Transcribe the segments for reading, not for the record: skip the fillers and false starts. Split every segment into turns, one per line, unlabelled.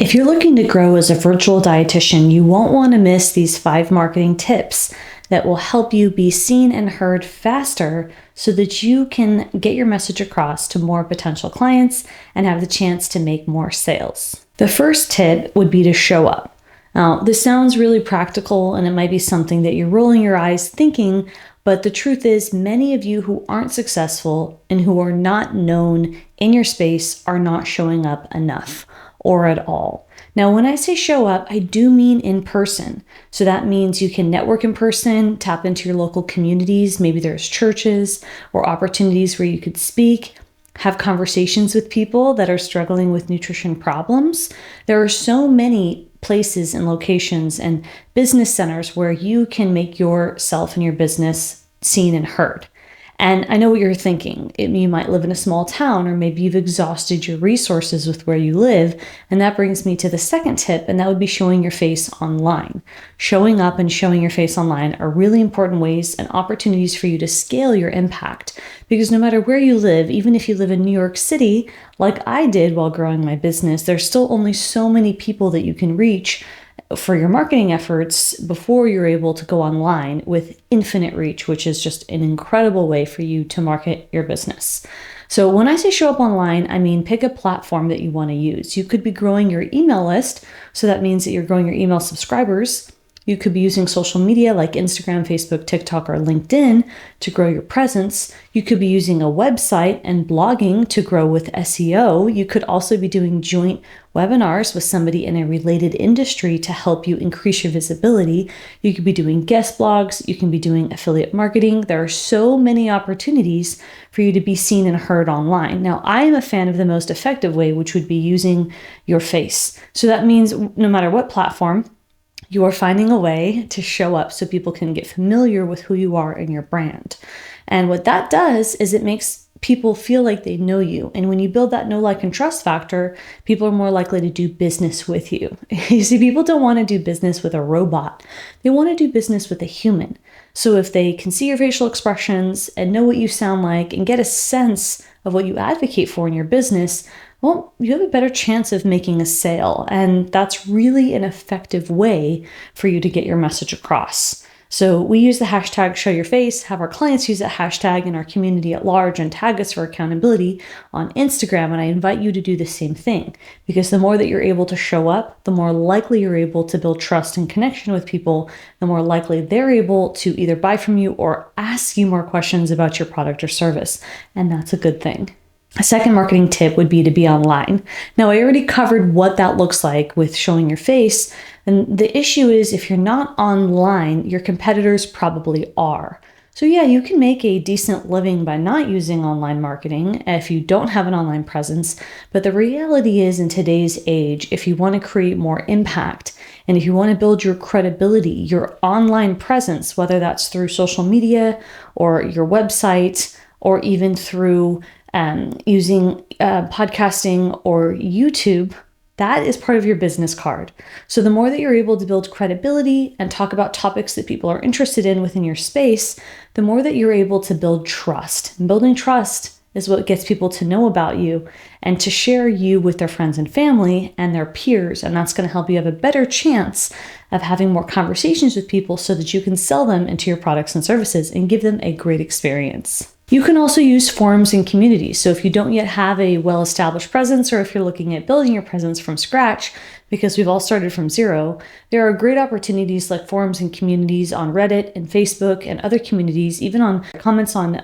If you're looking to grow as a virtual dietitian, you won't want to miss these 5 marketing tips that will help you be seen and heard faster so that you can get your message across to more potential clients and have the chance to make more sales. The first tip would be to show up. Now, this sounds really practical and it might be something that you're rolling your eyes thinking, but the truth is many of you who aren't successful and who are not known in your space are not showing up enough or at all. Now, when I say show up, I do mean in person. So that means you can network in person, tap into your local communities. Maybe there's churches or opportunities where you could speak, have conversations with people that are struggling with nutrition problems. There are so many places and locations and business centers where you can make yourself and your business seen and heard. And I know what you're thinking. You might live in a small town, or maybe you've exhausted your resources with where you live. And that brings me to the second tip, and that would be showing your face online. Showing up and showing your face online are really important ways and opportunities for you to scale your impact. Because no matter where you live, even if you live in New York City, like I did while growing my business, there's still only so many people that you can reach for your marketing efforts before you're able to go online with infinite reach, which is just an incredible way for you to market your business. So when I say show up online, I mean pick a platform that you want to use. You could be growing your email list, so that means that you're growing your email subscribers. You could be using social media like Instagram, Facebook, TikTok, or LinkedIn to grow your presence. You could be using a website and blogging to grow with SEO. You could also be doing joint webinars with somebody in a related industry to help you increase your visibility. You could be doing guest blogs. You can be doing affiliate marketing. There are so many opportunities for you to be seen and heard online. Now, I am a fan of the most effective way, which would be using your face. So that means no matter what platform, you are finding a way to show up so people can get familiar with who you are and your brand. And what that does is it makes people feel like they know you. And when you build that know, like, and trust factor, people are more likely to do business with you. You see, people don't want to do business with a robot. They want to do business with a human. So if they can see your facial expressions and know what you sound like and get a sense of what you advocate for in your business, well, you have a better chance of making a sale. And that's really an effective way for you to get your message across. So we use the hashtag show your face, have our clients use that hashtag in our community at large and tag us for accountability on Instagram. And I invite you to do the same thing, because the more that you're able to show up, the more likely you're able to build trust and connection with people, the more likely they're able to either buy from you or ask you more questions about your product or service. And that's a good thing. A second marketing tip would be to be online. Now, I already covered what that looks like with showing your face. And the issue is if you're not online, your competitors probably are. So yeah, you can make a decent living by not using online marketing if you don't have an online presence. But the reality is, in today's age, if you want to create more impact and if you want to build your credibility, your online presence, whether that's through social media or your website or even through using podcasting or YouTube, that is part of your business card. So the more that you're able to build credibility and talk about topics that people are interested in within your space, the more that you're able to build trust. And building trust is what gets people to know about you and to share you with their friends and family and their peers. And that's going to help you have a better chance of having more conversations with people so that you can sell them into your products and services and give them a great experience. You can also use forums and communities. So if you don't yet have a well-established presence, or if you're looking at building your presence from scratch, because we've all started from zero, there are great opportunities like forums and communities on Reddit and Facebook and other communities, even on comments on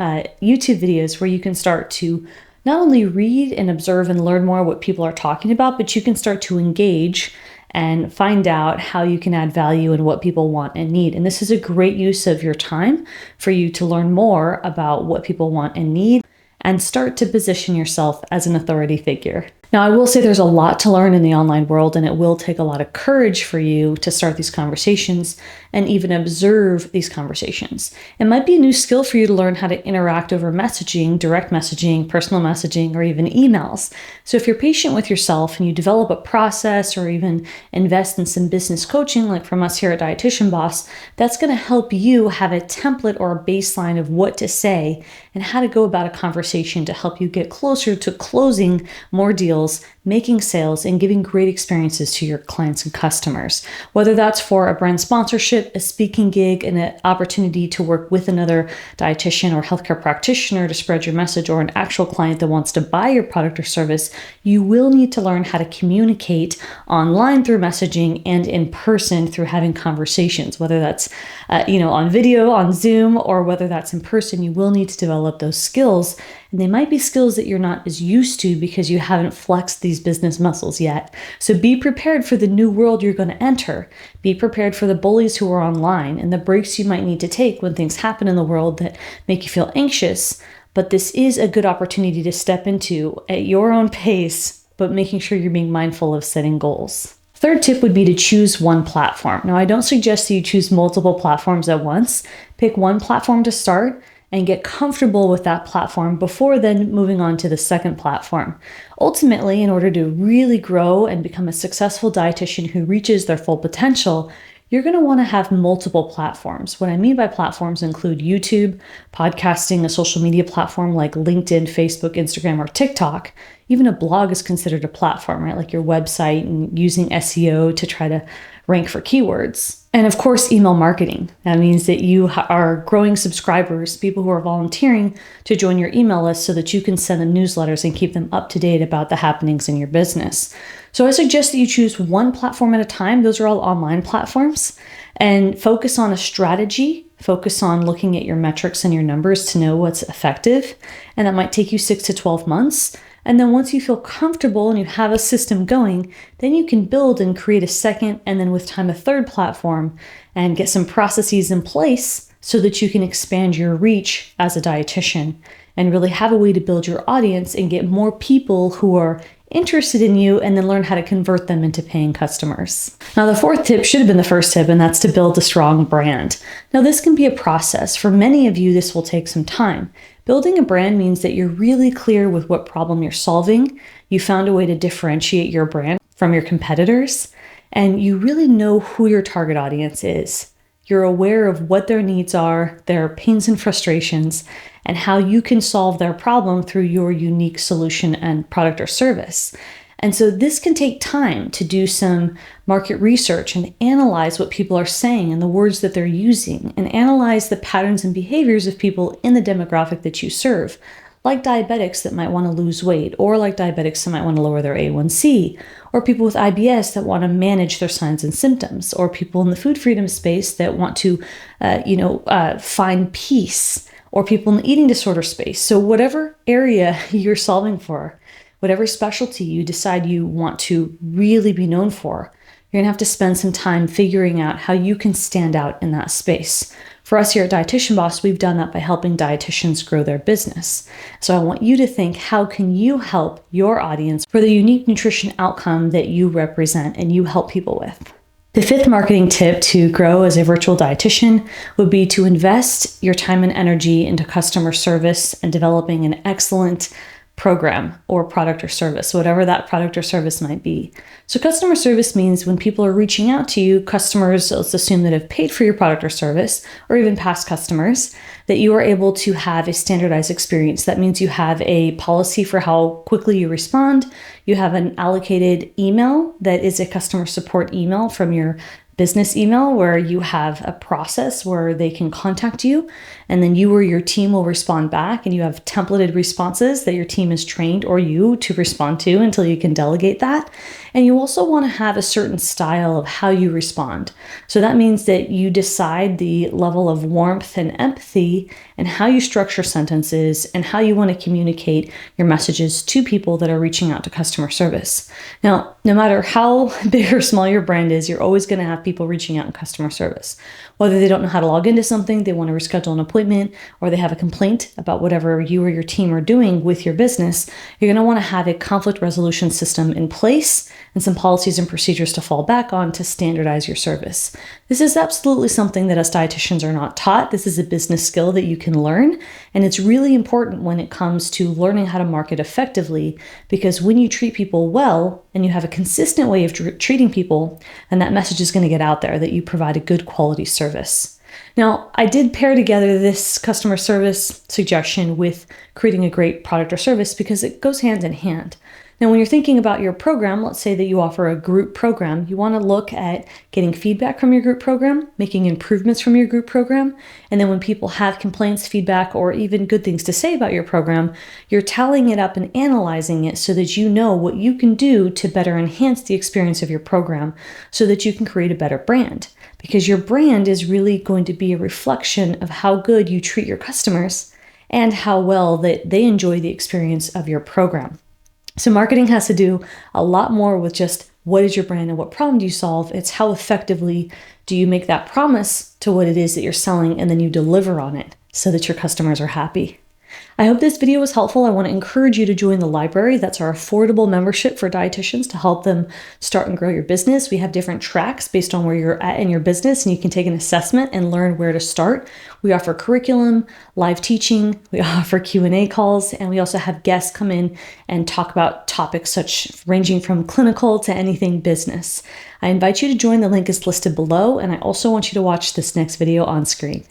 YouTube videos, where you can start to not only read and observe and learn more what people are talking about, but you can start to engage and find out how you can add value and what people want and need. And this is a great use of your time for you to learn more about what people want and need and start to position yourself as an authority figure. Now, I will say there's a lot to learn in the online world, and it will take a lot of courage for you to start these conversations and even observe these conversations. It might be a new skill for you to learn how to interact over messaging, direct messaging, personal messaging, or even emails. So if you're patient with yourself and you develop a process or even invest in some business coaching, like from us here at Dietitian Boss, that's going to help you have a template or a baseline of what to say and how to go about a conversation to help you get closer to closing more deals making sales, and giving great experiences to your clients and customers. Whether that's for a brand sponsorship, a speaking gig, an opportunity to work with another dietitian or healthcare practitioner to spread your message, or an actual client that wants to buy your product or service, you will need to learn how to communicate online through messaging and in person through having conversations, whether that's on video, on Zoom, or whether that's in person. You will need to develop those skills, and they might be skills that you're not as used to because you haven't flexed these business muscles yet. So be prepared for the new world you're going to enter. Be prepared for the bullies who are online and the breaks you might need to take when things happen in the world that make you feel anxious. But this is a good opportunity to step into at your own pace, but making sure you're being mindful of setting goals. Third tip would be to choose one platform. Now, I don't suggest that you choose multiple platforms at once. Pick one platform to start and get comfortable with that platform before then moving on to the second platform. Ultimately, in order to really grow and become a successful dietitian who reaches their full potential, you're going to want to have multiple platforms. What I mean by platforms include YouTube, podcasting, a social media platform like LinkedIn, Facebook, Instagram, or TikTok. Even a blog is considered a platform, right? Like your website, and using SEO to try to rank for keywords. And of course, email marketing. That means that you are growing subscribers, people who are volunteering to join your email list so that you can send them newsletters and keep them up to date about the happenings in your business. So I suggest that you choose one platform at a time. Those are all online platforms, and focus on a strategy. Focus on looking at your metrics and your numbers to know what's effective. And that might take you 6 to 12 months. And then once you feel comfortable and you have a system going, then you can build and create a second, and then with time, a third platform, and get some processes in place so that you can expand your reach as a dietitian and really have a way to build your audience and get more people who are interested in you, and then learn how to convert them into paying customers. Now, the fourth tip should have been the first tip, and that's to build a strong brand. Now, this can be a process. For many of you, this will take some time. Building a brand means that you're really clear with what problem you're solving. You found a way to differentiate your brand from your competitors, and you really know who your target audience is. You're aware of what their needs are, their pains and frustrations, and how you can solve their problem through your unique solution and product or service. And so this can take time to do some market research and analyze what people are saying and the words that they're using, and analyze the patterns and behaviors of people in the demographic that you serve, like diabetics that might want to lose weight, or like diabetics that might want to lower their A1C, or people with IBS that want to manage their signs and symptoms, or people in the food freedom space that want to, find peace, or people in the eating disorder space. So whatever area you're solving for, whatever specialty you decide you want to really be known for, you're going to have to spend some time figuring out how you can stand out in that space. For us here at Dietitian Boss, we've done that by helping dietitians grow their business. So I want you to think, how can you help your audience for the unique nutrition outcome that you represent and you help people with? The fifth marketing tip to grow as a virtual dietitian would be to invest your time and energy into customer service and developing an excellent program or product or service, whatever that product or service might be. So customer service means when people are reaching out to you, customers, let's assume, that have paid for your product or service, or even past customers, that you are able to have a standardized experience. That means you have a policy for how quickly you respond. You have an allocated email that is a customer support email from your business email, where you have a process where they can contact you, and then you or your team will respond back, and you have templated responses that your team is trained, or you, to respond to until you can delegate that. And you also want to have a certain style of how you respond. So that means that you decide the level of warmth and empathy and how you structure sentences and how you want to communicate your messages to people that are reaching out to customer service. Now, no matter how big or small your brand is, you're always going to have people reaching out in customer service. Whether they don't know how to log into something, they want to reschedule an appointment, or they have a complaint about whatever you or your team are doing with your business, you're going to want to have a conflict resolution system in place and some policies and procedures to fall back on to standardize your service. This is absolutely something that us dietitians are not taught. This is a business skill that you can learn, and it's really important when it comes to learning how to market effectively, because when you treat people well and you have a consistent way of treating people, and that message is going to get out there that you provide a good quality service. Now, I did pair together this customer service suggestion with creating a great product or service because it goes hand in hand. Now, when you're thinking about your program, let's say that you offer a group program, you want to look at getting feedback from your group program, making improvements from your group program, and then when people have complaints, feedback, or even good things to say about your program, you're tallying it up and analyzing it so that you know what you can do to better enhance the experience of your program so that you can create a better brand. Because your brand is really going to be a reflection of how good you treat your customers and how well that they enjoy the experience of your program. So marketing has to do a lot more with just what is your brand and what problem do you solve. It's how effectively do you make that promise to what it is that you're selling and then you deliver on it so that your customers are happy. I hope this video was helpful. I want to encourage you to join the library. That's our affordable membership for dietitians to help them start and grow your business. We have different tracks based on where you're at in your business, and you can take an assessment and learn where to start. We offer curriculum, live teaching, we offer Q&A calls, and we also have guests come in and talk about topics ranging from clinical to anything business. I invite you to join. The link is listed below, and I also want you to watch this next video on screen.